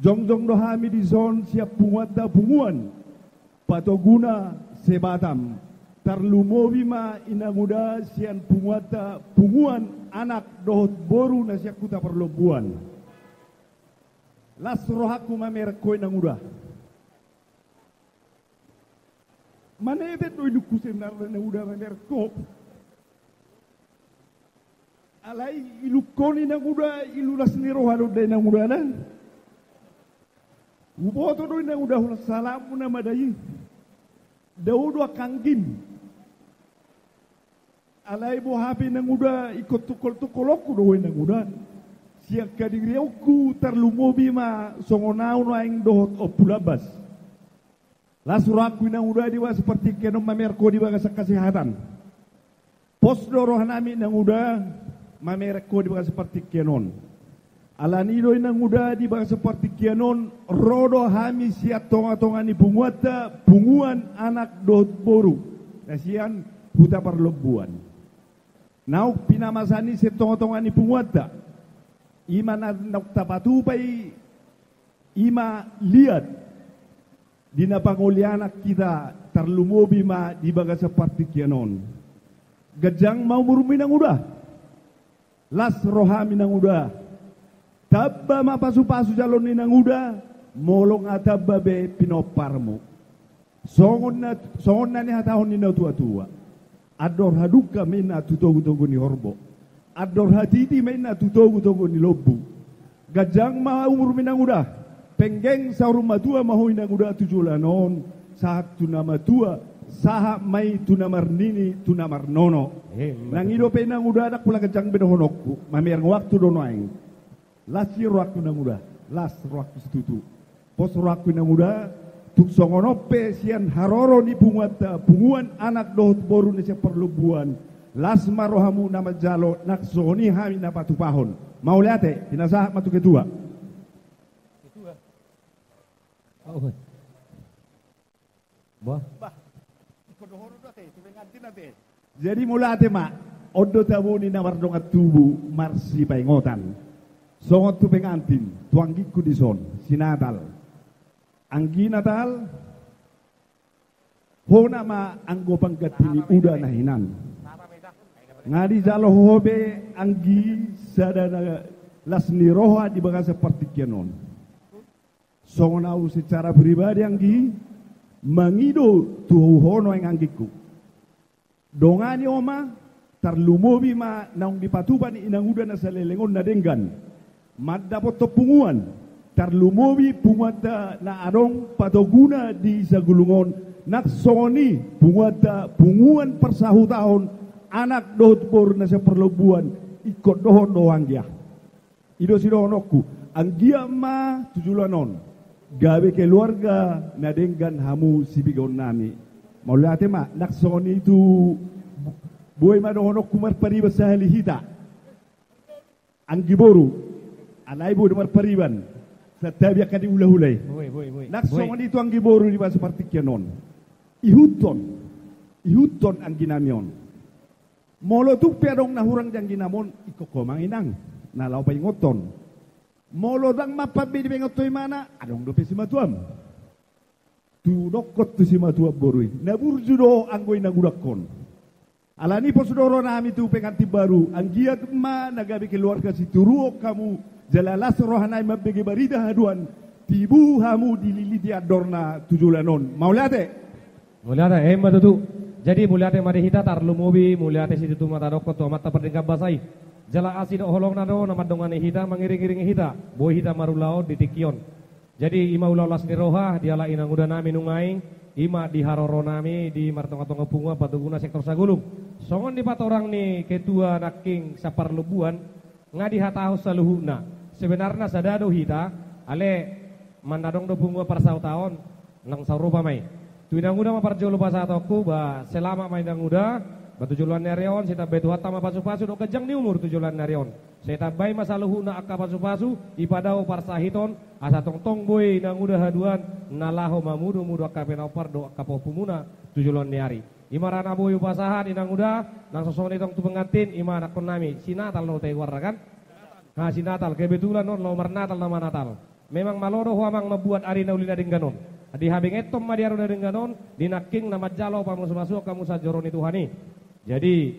Jongjong dohami di zon siap punguat bunguan. Patoguna sebatam. Tarlumobi ma inamuda sian punguat bunguan anak dohot boru na siap kuta perlobuan. Las rohaku mamerkoi nanguda. Mana ebe to iluku senar nanguda mamerko. Alai ilukoni nanguda ilulas ni rohalo de nanguda na. Uboto do ina udah salamu na madayi. Daudo kanggim. Alai bo hapi nang udah ikut tukol-tukoloku do ina udah. Siak kadiriauku terlumobi ma songonau no aing dohot opulabas. Lasuraku ina udah diwa seperti kenom mamerko di bagas kesehatan. Pos dorohanami nang udah mamerko di bagas seperti kenon. Alanido inang muda di bangsa seperti kianon rodo hami siat tonga-tonga ni bunguata bunguan anak dot boru nasian huta perlobuan nau pinamasani se tonga-tonga ni bunguata ima nak tapatu pai ima lihat dina pangoliana kita terlumobi ma di bangsa seperti kianon gajang mau muruminang udah las rohami nang udah tabba ma pasu-pasu jalon ninang uda molong atabba be pinoparmu songon na ni hatahon ni tua-tua ador haduka mena tutogu-togu ni horbo ador hatiti mena tutogu-togu ni lobu gajang ma umur minang uda penggeng saurum matua mahu inang uda tujulanon saat tunama tua saha mai tunamar nini tunamar nono nangido penang uda adak pula gajang benohonokku mamer waktu dono aing Lasi roaku nang udah, las roaku setutu. Pos roaku nang udah, tuk songonope sian haroro ni bunguan anak dohot boru ni perlubuan. Las marohamu nama jalo nak soni hami na patu pahon. Mau liate, pinasa matu ketua. Ketua. Oh. Bah. Jadi mulate mak, odo tabu ni nawar dongat tubu marsi paingotan. Songot tu pengantin, tuanggiku di son, si Natal. Anggi Natal, hona ma anggo panggatini uda nahinan. Ngadi jalo hobe anggi sadana lasni roha di baga seperti kianon. Songonau secara pribadi anggi, mangido tuhu hono yang anggiku. Dongani oma, tarlumobi ma naung dipatuban inang uda na salelengon na denggan. Madapot punguan tarlumobi pungwata na arong patoguna di sagulungon naksoni pungwata punguan persahutahon anak dohot bor na sa perlobuan ikot dohon doang dia ido si dohonokku anggia ma tujulanon gawe keluarga na denggan hamu sibigon nami maulate ma naksoni itu buay ma dohonokku marpariba sa halihita anggi boru Alai bu demar pariban, setiap kali ulah-ulai. Nak songon itu anggi boru di bawah seperti kianon. Ihuton anggi namion. Molo tu piadong nahurang janggi namon iko komang inang. Nalau pa ingoton. Molo dang mapabi di bengotoy mana adong dope si matuam. Tu dokot tu si matuam borui. Naburju do anggoy nagudakon. Alani posodoro nami tu penganti baru. Anggiat ma nagabi keluarga si turuok kamu. Jalalas rohanai mabege barida haduan tibu hamu dililiti adorna tujulanon. Maulate? Muliate matutu. Jadi muliate mari hita tarlumobi muliate situ tu mata dokot tu mata perdengkap basai. Jala asin holong nado nama dongane hita mengiring-iring hita. Boy hita marulao di tikion. Jadi ima ulau las ni roha diala inang udah nami nungaing. Ima di haroro nami di martonga-tonga punga patuguna sektor sagulung. Songon di patorang ni ketua naking saparlubuan ngadi hatahu saluhuna. Sebenarnya sadado hita ale mandadong do bunga persau tahun nang saurupa mai. Tuinang udah maparjolo pasatoku ba selama main dang udah batujulan narion sita betu hatama pasu-pasu do kejang ni umur tujulan narion. Sita bay masaluhuna akka pasu-pasu ipadao parsahiton asa tong-tong boy nang udah haduan nalaho mamudu mudu akka penopar do akka popumuna tujulan niari. Imarana boy upasahan inang udah nang sosone tong tu pengantin ima anak nami sinatal no tewar kan. Nah si Natal kebetulan non nomor Natal nama Natal. memang maloro huamang membuat arina ulina dengganon. Di habing etom madiaro na dengganon, dinaking na madjalo pamusu-masu kamu sa joron Tuhani. Jadi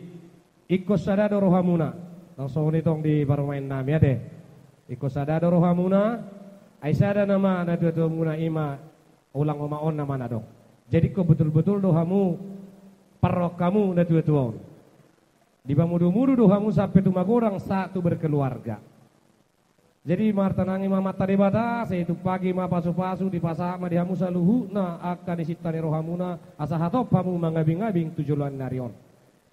ikos sadado rohamuna. Langsung nitong di barumain nami ate. Ikos sadado rohamuna. Ay sada nama na dua muna ima ulang umaon nama na dong. Jadi ko betul-betul dohamu parok kamu na dua-dua. Di bamudu-mudu dohamu sampai tumagurang satu berkeluarga. Jadi martanangi mamata di bata, seitu pagi ma pasu-pasu di pasama di hamusa luhu na akan disitani rohamuna asa hatop hamu mangabing-abing tujuan narion.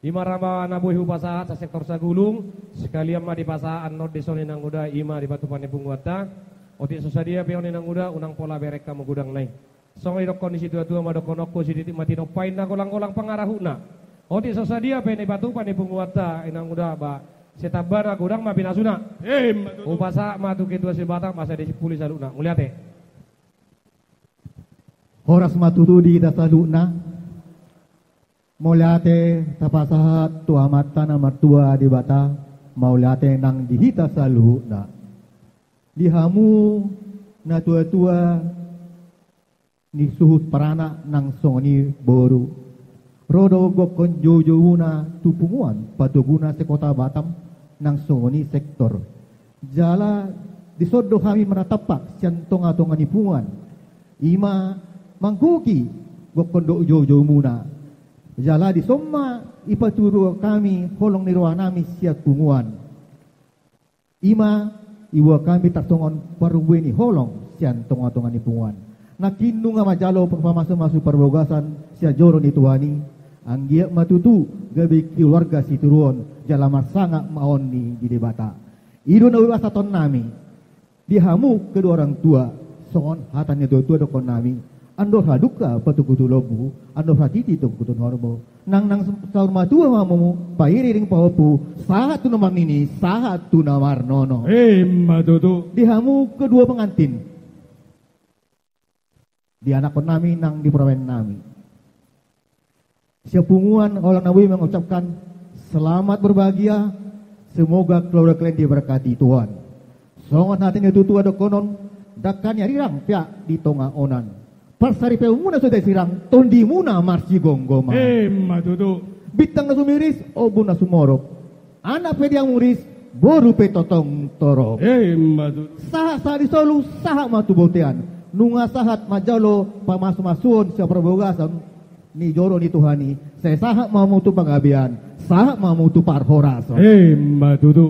Di marama nabuhi upasahat sa sektor Sagulung, sekalian ma di pasaan no desoni nang uda ima di batu pane bunguata, oti susadia peoni nang uda unang pola berek kamu gudang nai. Songai dok kondisi tua-tua ma dokonoko siditi matino pain na kolang-kolang pangarahuna. Oti susadia peoni batu pane bunguata inang uda ba setabara gudang ma binasuna. Upasa ma tu kedua sebatang masa desi puli saluna. Muliate. Horas matutu di kita saluna. Muliate tapasahat tua mata na mertua di bata. Muliate nang dihita saluna. Dihamu na tua-tua ni suhut parana nang songoni boru. Rodo gokon jojo-una tupunguan patuguna se kota Batam nang songoni sektor. Jala disodo kami meratapak sian tonga-tonga nipungan. Ima mangkuki gokon do jojo muna. Jala disomma ipaturu kami holong nirwa nami siat punguan. Ima iwa kami tartongon paruweni holong sian tonga-tonga nipungan. Nakindu nga majalo perpamasu-masu perbogasan sia joro ni Tuhani. Anggia matutu gabi keluarga si turuon jalamar sangat maon di debata. Ido na wiwasaton nami. Dihamu kedua orang tua songon hatannya tua dokon nami. Ando haduka patukutu lobu, ando hatiti tukutun horbo. Nang saur matua mamu pairiring pahopu sahat tu nomar nini, sahat tu nomar nono. Matutu. Dihamu kedua pengantin. Di anakon nami nang di perawan nami. Sepunguan orang Nabi mengucapkan selamat berbahagia, semoga keluarga kalian diberkati Tuhan. Songon hati itu tua dokonon, dakannya rirang pihak di tonga onan. Persari peumuna sudah sirang, tondi muna marsi gonggoma. Matutu. Bitang nasu miris, obun nasu morok. Anak pediang muris, boru petotong torok. Matutu. Saha di solu, saha matu botean. Nunga sahat majalo pamasu-masuon siya perbogasan. Ni joro ni Tuhani, saya sahak mamutu pangabian, sahak mamutu parhoras. Matutu.